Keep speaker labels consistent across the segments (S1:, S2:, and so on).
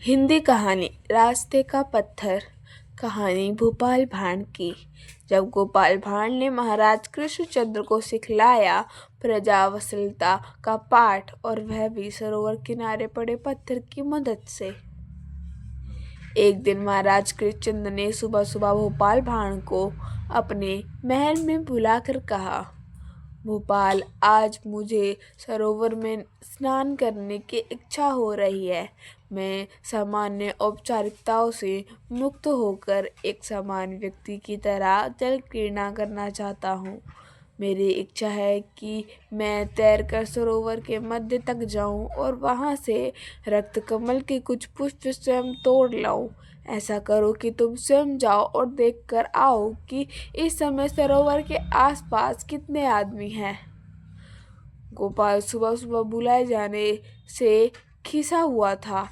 S1: हिंदी कहानी रास्ते का पत्थर। कहानी भोपाल भांड की। जब गोपाल भांड ने महाराज कृष्णचंद्र को सिखलाया प्रजावत्सलता का पाठ, और वह भी सरोवर किनारे पड़े पत्थर की मदद से। एक दिन महाराज कृष्णचंद्र ने सुबह सुबह भोपाल भांड को अपने महल में बुलाकर कहा, भोपाल, आज मुझे सरोवर में स्नान करने की इच्छा हो रही है। मैं सामान्य औपचारिकताओं से मुक्त होकर एक सामान्य व्यक्ति की तरह जल क्रीड़ा करना चाहता हूँ। मेरी इच्छा है कि मैं तैरकर सरोवर के मध्य तक जाऊं और वहां से रक्त कमल के कुछ पुष्प स्वयं तोड़ लाऊं। ऐसा करो कि तुम स्वयं जाओ और देख कर आओ कि इस समय सरोवर के आसपास कितने आदमी हैं। गोपाल सुबह सुबह बुलाए जाने से खिसा हुआ था।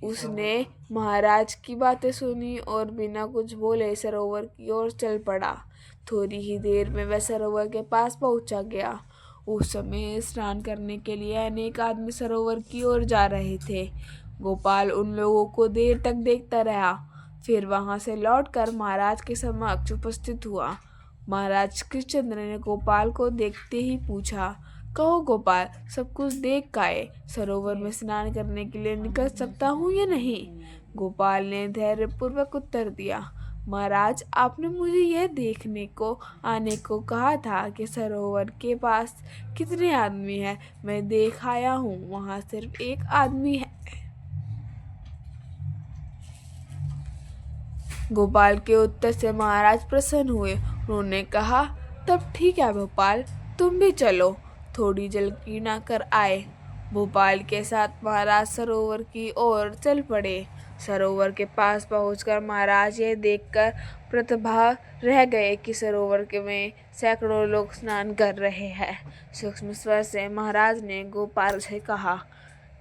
S1: उसने महाराज की बातें सुनी और बिना कुछ बोले सरोवर की ओर चल पड़ा। थोड़ी ही देर में वह सरोवर के पास पहुंचा गया। उस समय स्नान करने के लिए अनेक आदमी सरोवर की ओर जा रहे थे। गोपाल उन लोगों को देर तक देखता रहा, फिर वहां से लौटकर महाराज के समक्ष उपस्थित हुआ। महाराज कृष्णचंद्र ने गोपाल को देखते ही पूछा, कहो गोपाल, सब कुछ देख का सरोवर में स्नान करने के लिए निकल सकता हूँ या नहीं? गोपाल ने धैर्यपूर्वक उत्तर दिया, महाराज, आपने मुझे यह देखने को आने को कहा था कि सरोवर के पास कितने आदमी हैं। मैं देख आया हूँ, वहाँ सिर्फ एक आदमी है। गोपाल के उत्तर से महाराज प्रसन्न हुए। उन्होंने कहा, तब ठीक है भोपाल, तुम भी चलो, थोड़ी जल क्रीड़ा कर आए। भोपाल के साथ महाराज सरोवर की ओर चल पड़े। सरोवर के पास पहुंचकर महाराज ये देखकर प्रतिभा रह गए कि सरोवर के में सैकड़ों लोग स्नान कर रहे हैं। सूक्ष्म स्वर से महाराज ने गोपाल से कहा,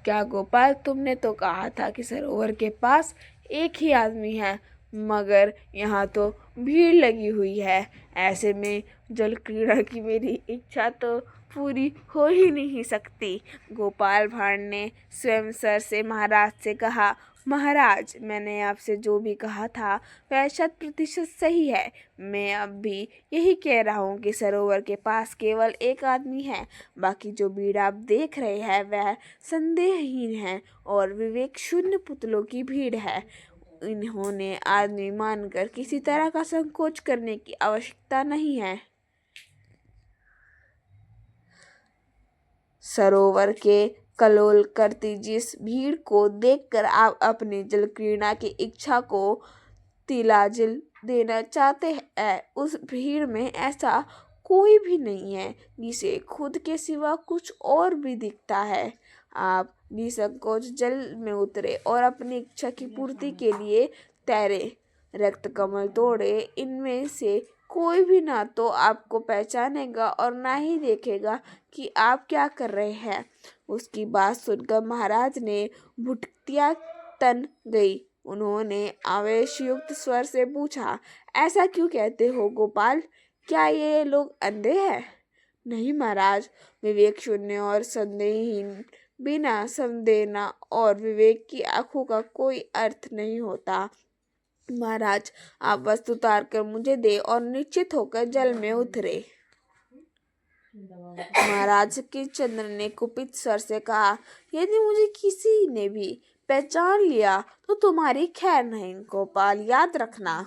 S1: क्या गोपाल, तुमने तो कहा था कि सरोवर के पास एक ही आदमी है, मगर यहाँ तो भीड़ लगी हुई है। ऐसे में जल क्रीड़ा की मेरी इच्छा तो पूरी हो ही नहीं सकती। गोपाल भांड ने स्वयं सर से महाराज से कहा, महाराज, मैंने आपसे जो भी कहा था वह 100% सही है। मैं अब भी यही कह रहा हूँ कि सरोवर के पास केवल एक आदमी है। बाकी जो भीड़ आप देख रहे हैं वह संदेहहीन है और विवेक शून्य पुतलों की भीड़ है। इन्होंने आदमी मानकर किसी तरह का संकोच करने की आवश्यकता नहीं है। सरोवर के कलोल करती जिस भीड़ को देखकर आप अपने जल क्रीड़ा की इच्छा को तिलांजलि देना चाहते हैं, उस भीड़ में ऐसा कोई भी नहीं है जिसे खुद के सिवा कुछ और भी दिखता है। आप निसंकोच जल में उतरे और अपनी इच्छा की पूर्ति के लिए तैरे, रक्त कमल तोड़े। इनमें से कोई भी ना तो आपको पहचानेगा और ना ही देखेगा कि आप क्या कर रहे हैं। उसकी बात सुनकर महाराज ने भुटकियां तन गई। उन्होंने आवेशयुक्त स्वर से पूछा, ऐसा क्यों कहते हो गोपाल? क्या ये लोग अंधे हैं? नहीं महाराज, विवेक शून्य और संदेहहीन बिना संदेहना और विवेक की आंखों का कोई अर्थ नहीं होता। महाराज, आप वस्तु उतार कर मुझे दे और निश्चित होकर जल में उतरे। महाराज कृष्णचंद्र ने कुपित स्वर से कहा, यदि मुझे किसी ने भी पहचान लिया तो तुम्हारी खैर नहीं। गोपाल, याद रखना।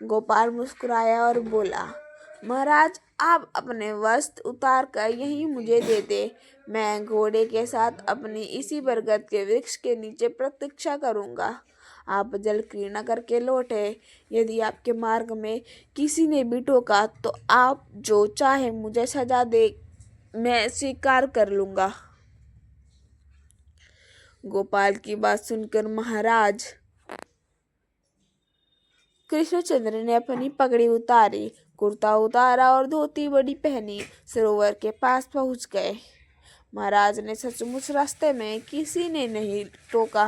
S1: गोपाल मुस्कुराया और बोला, महाराज, आप अपने वस्त्र उतार कर यही मुझे दे दे। मैं घोड़े के साथ अपनी इसी बरगद के वृक्ष के नीचे प्रतीक्षा करूंगा। आप जल क्रीड़ा करके लौटे। यदि आपके मार्ग में किसी ने भी टोका तो आप जो चाहे मुझे सजा दे, मैं स्वीकार कर लूंगा। गोपाल की बात सुनकर महाराज कृष्णचंद्र ने अपनी पगड़ी उतारी, कुर्ता उतारा और धोती बड़ी पहनी। सरोवर के पास पहुंच गए। महाराज ने सचमुच रास्ते में किसी ने नहीं टोका।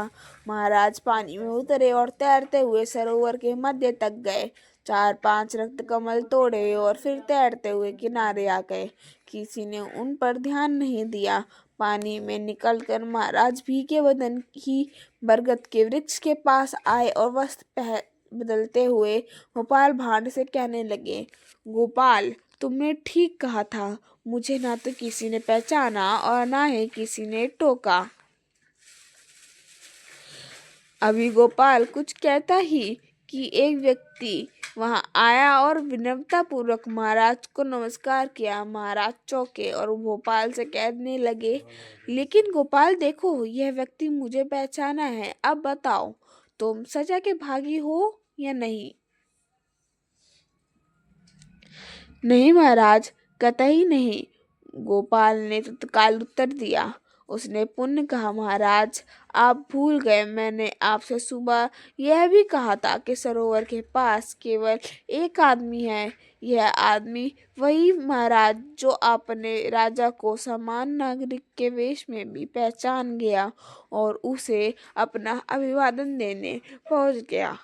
S1: महाराज पानी में उतरे और तैरते हुए सरोवर के मध्य तक गए। 4-5 रक्त कमल तोड़े और फिर तैरते हुए किनारे आ गए। किसी ने उन पर ध्यान नहीं दिया। पानी में निकलकर महाराज भीगे बदन ही बरगद के वृक्ष के पास आए और वस्त्र बदलते हुए गोपाल भांड से कहने लगे, गोपाल, तुमने ठीक कहा था। मुझे ना तो किसी ने पहचाना और ना ही किसी ने टोका। अभी गोपाल कुछ कहता ही कि एक व्यक्ति वहां आया और विनम्रता पूर्वक महाराज को नमस्कार किया। महाराज चौंके और गोपाल से कहने लगे, लेकिन गोपाल देखो, यह व्यक्ति मुझे पहचाना है। अब बताओ, तुम सजा के भागी हो या नहीं? नहीं महाराज, कतई नहीं, गोपाल ने तत्काल उत्तर दिया। उसने पुनः कहा, महाराज, आप भूल गए, मैंने आपसे सुबह यह भी कहा था कि सरोवर के पास केवल एक आदमी है। यह आदमी वही महाराज जो आपने राजा को सामान्य नागरिक के वेश में भी पहचान गया और उसे अपना अभिवादन देने पहुंच गया।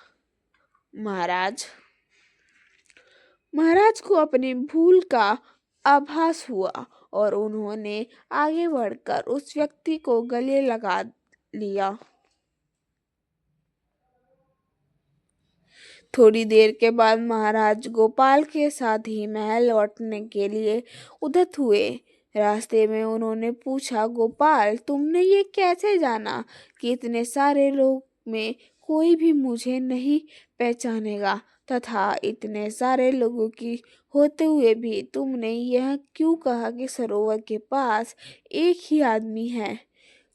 S1: महाराज को अपनी भूल का आभास हुआ और उन्होंने आगे बढ़कर उस व्यक्ति को गले लगा लिया। थोड़ी देर के बाद महाराज गोपाल के साथ ही महल लौटने के लिए उद्यत हुए। रास्ते में उन्होंने पूछा, गोपाल, तुमने ये कैसे जाना कि इतने सारे लोग में कोई भी मुझे नहीं पहचानेगा, तथा इतने सारे लोगों की होते हुए भी तुमने यह क्यों कहा कि सरोवर के पास एक ही आदमी है?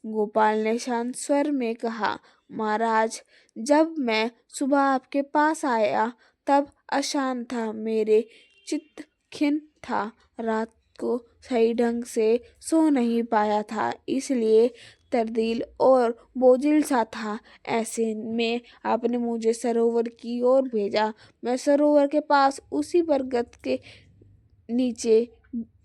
S1: गोपाल ने शांत स्वर में कहा, महाराज, जब मैं सुबह आपके पास आया तब अशांत था, मेरे चित्त खिन्न था, रात को सही ढंग से सो नहीं पाया था, इसलिए तरदील और बोझिल सा था। ऐसे में आपने मुझे सरोवर की ओर भेजा। मैं सरोवर के पास उसी बरगद के नीचे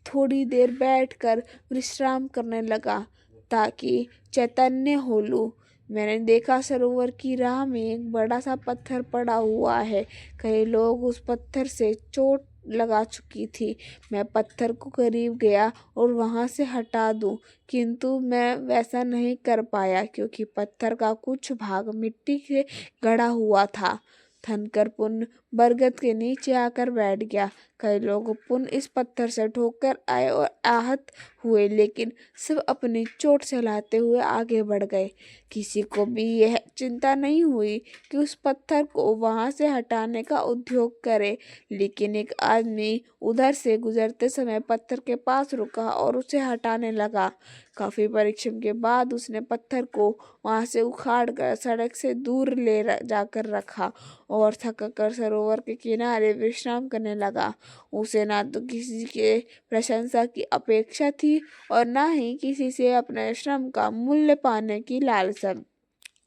S1: थोड़ी देर बैठकर विश्राम करने लगा ताकि चैतन्य हो लूं। मैंने देखा सरोवर की राह में एक बड़ा सा पत्थर पड़ा हुआ है। कई लोग उस पत्थर से चोट लगा चुकी थी। मैं पत्थर को करीब गया और वहां से हटा दूं, किंतु मैं वैसा नहीं कर पाया क्योंकि पत्थर का कुछ भाग मिट्टी से गड़ा हुआ था। थनकर पुन बरगद के नीचे आकर बैठ गया। कई लोग पुन इस पत्थर से ठोकर आए और आहत हुए, लेकिन सब अपनी चोट सहलाते हुए आगे बढ़ गए। किसी को भी यह चिंता नहीं हुई कि उस पत्थर को वहां से हटाने का उद्योग करे, लेकिन एक आदमी उधर से गुजरते समय पत्थर के पास रुका और उसे हटाने लगा। काफी परिश्रम के बाद उसने पत्थर को वहां से उखाड़ कर सड़क से दूर ले जाकर रखा और थक कर सरोवर के किनारे विश्राम करने लगा। उसे ना तो किसी के प्रशंसा की अपेक्षा थी और ना ही किसी से अपने श्रम का मूल्य पाने की लालसा।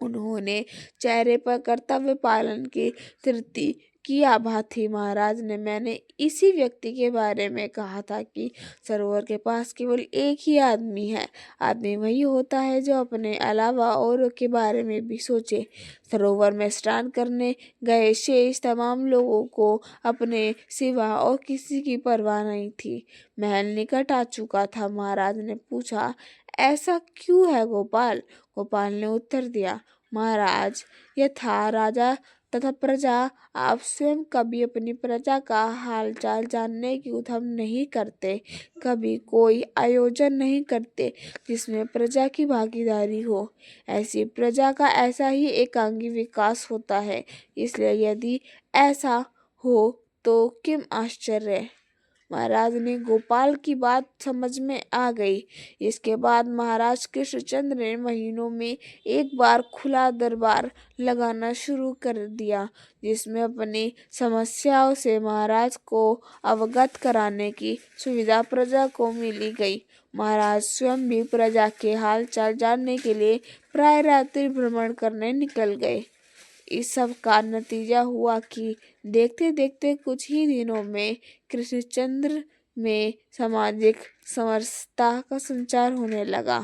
S1: उन्होंने चेहरे पर कर्तव्य पालन की तृप्ति की आभा थी। महाराज ने मैंने इसी व्यक्ति के बारे में कहा था कि सरोवर के पास केवल एक ही आदमी है। आदमी वही होता है जो अपने अलावा औरों के बारे में भी सोचे। सरोवर में स्नान करने गए शेष तमाम लोगों को अपने सिवा और किसी की परवाह नहीं थी। महल निकट आ चुका था। महाराज ने पूछा, ऐसा क्यों है गोपाल? गोपाल ने उत्तर दिया, महाराज, यथा राजा तथा प्रजा, आप स्वयं कभी अपनी प्रजा का हालचाल जानने की उद्यम नहीं करते, कभी कोई आयोजन नहीं करते जिसमें प्रजा की भागीदारी हो। ऐसी प्रजा का ऐसा ही एकांगी विकास होता है। इसलिए यदि ऐसा हो तो किम आश्चर्य। महाराज ने गोपाल की बात समझ में आ गई। इसके बाद महाराज कृष्णचंद्र ने महीनों में एक बार खुला दरबार लगाना शुरू कर दिया, जिसमें अपनी समस्याओं से महाराज को अवगत कराने की सुविधा प्रजा को मिली गई। महाराज स्वयं भी प्रजा के हाल चाल जानने के लिए प्राय रात्रि भ्रमण करने निकल गए। इस सब का नतीजा हुआ कि देखते देखते कुछ ही दिनों में कृष्णचंद्र में सामाजिक समरसता का संचार होने लगा।